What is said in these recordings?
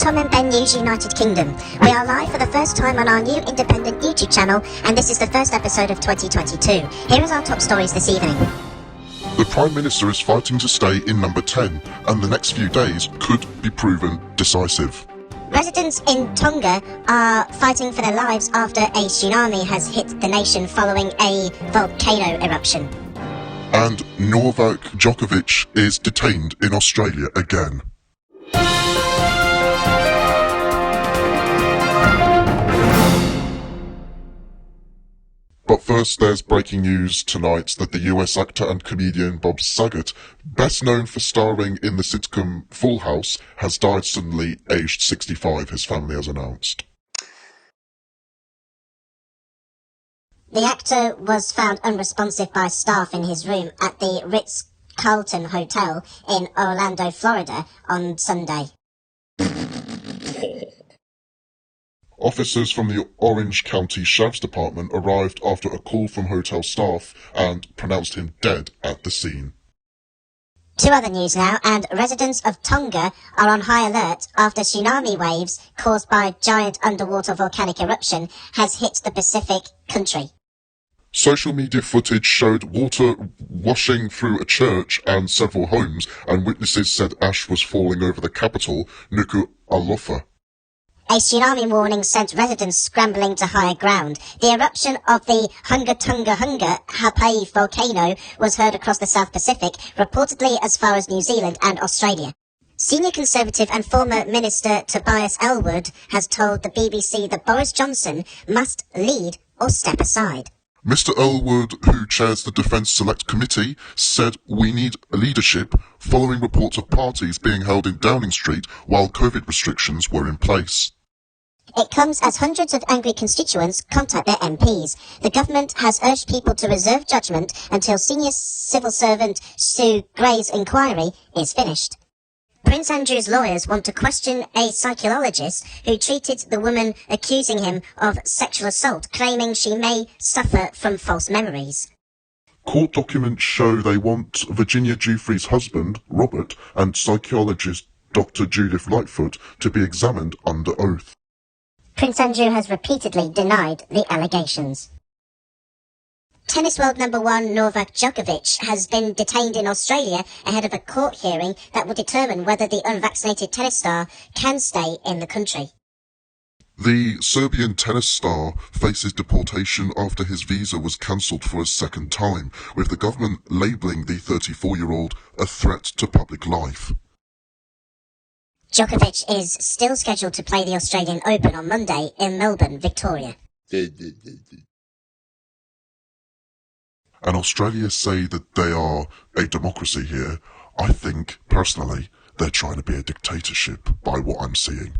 Tom and Ben News United Kingdom. We are live for the first time on our new independent YouTube channel, and this is the first episode of 2022. Here is our top stories this evening. The Prime Minister is fighting to stay in number 10, and the next few days could be proven decisive. Residents in Tonga are fighting for their lives after a tsunami has hit the nation following a volcano eruption. And Novak Djoković is detained in Australia again. But first, there's breaking news tonight that the US actor and comedian Bob Saget, best known for starring in the sitcom Full House, has died suddenly, aged 65, his family has announced. The actor was found unresponsive by staff in his room at the Ritz-Carlton Hotel in Orlando, Florida on Sunday. Officers from the Orange County Sheriff's Department arrived after a call from hotel staff and pronounced him dead at the scene. To other news now, and residents of Tonga are on high alert after tsunami waves caused by giant underwater volcanic eruption has hit the Pacific country. Social media footage showed water washing through a church and several homes, and witnesses said ash was falling over the capital, Nuku'alofa. A tsunami warning sent residents scrambling to higher ground. The eruption of the Hunga Hapai volcano was heard across the South Pacific, reportedly as far as New Zealand and Australia. Senior Conservative and former Minister Tobias Ellwood has told the BBC that Boris Johnson must lead or step aside. Mr. Ellwood, who chairs the Defence Select Committee, said we need leadership following reports of parties being held in Downing Street while COVID restrictions were in place. It comes as hundreds of angry constituents contact their MPs. The government has urged people to reserve judgment until senior civil servant Sue Gray's inquiry is finished. Prince Andrew's lawyers want to question a psychologist who treated the woman accusing him of sexual assault, claiming she may suffer from false memories. Court documents show they want Virginia Giuffre's husband, Robert, and psychologist Dr. Judith Lightfoot to be examined under oath. Prince Andrew has repeatedly denied the allegations. Tennis world number one Novak Djoković has been detained in Australia ahead of a court hearing that will determine whether the unvaccinated tennis star can stay in the country. The Serbian tennis star faces deportation after his visa was cancelled for a second time, with the government labelling the 34-year-old a threat to public life. Djokovic is still scheduled to play the Australian Open on Monday in Melbourne, Victoria. And Australia say that they are a democracy here. I think, personally, they're trying to be a dictatorship by what I'm seeing.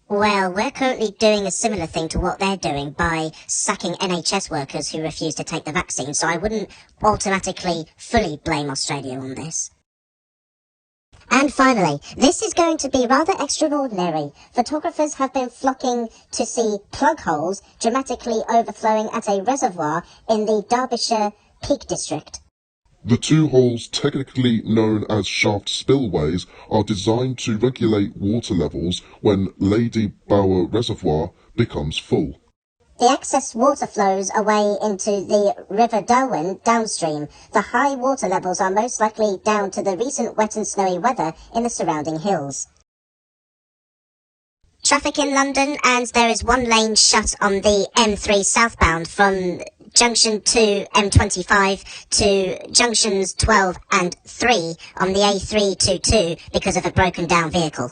Well, we're currently doing a similar thing to what they're doing by sacking NHS workers who refuse to take the vaccine, so I wouldn't automatically fully blame Australia on this. And finally, this is going to be rather extraordinary. Photographers have been flocking to see plug holes dramatically overflowing at a reservoir in the Derbyshire Peak District. The two holes, technically known as shaft spillways, are designed to regulate water levels when Lady Bower Reservoir becomes full. The excess water flows away into the River Derwent downstream. The high water levels are most likely down to the recent wet and snowy weather in the surrounding hills. Traffic in London, and there is one lane shut on the M3 southbound from junction 2 M25 to junctions 12 and 3 on the A322 because of a broken down vehicle.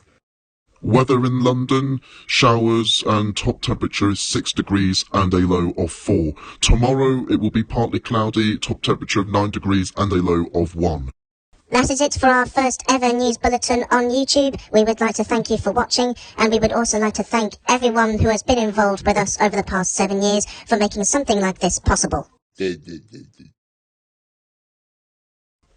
Weather in London, showers and top temperature is 6 degrees and a low of 4. Tomorrow it will be partly cloudy, top temperature of 9 degrees and a low of 1. That is it for our first ever news bulletin on YouTube. We would like to thank you for watching, and we would also like to thank everyone who has been involved with us over the past 7 years for making something like this possible.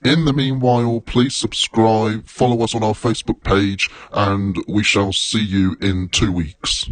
In the meanwhile, please subscribe, follow us on our Facebook page, and we shall see you in 2 weeks.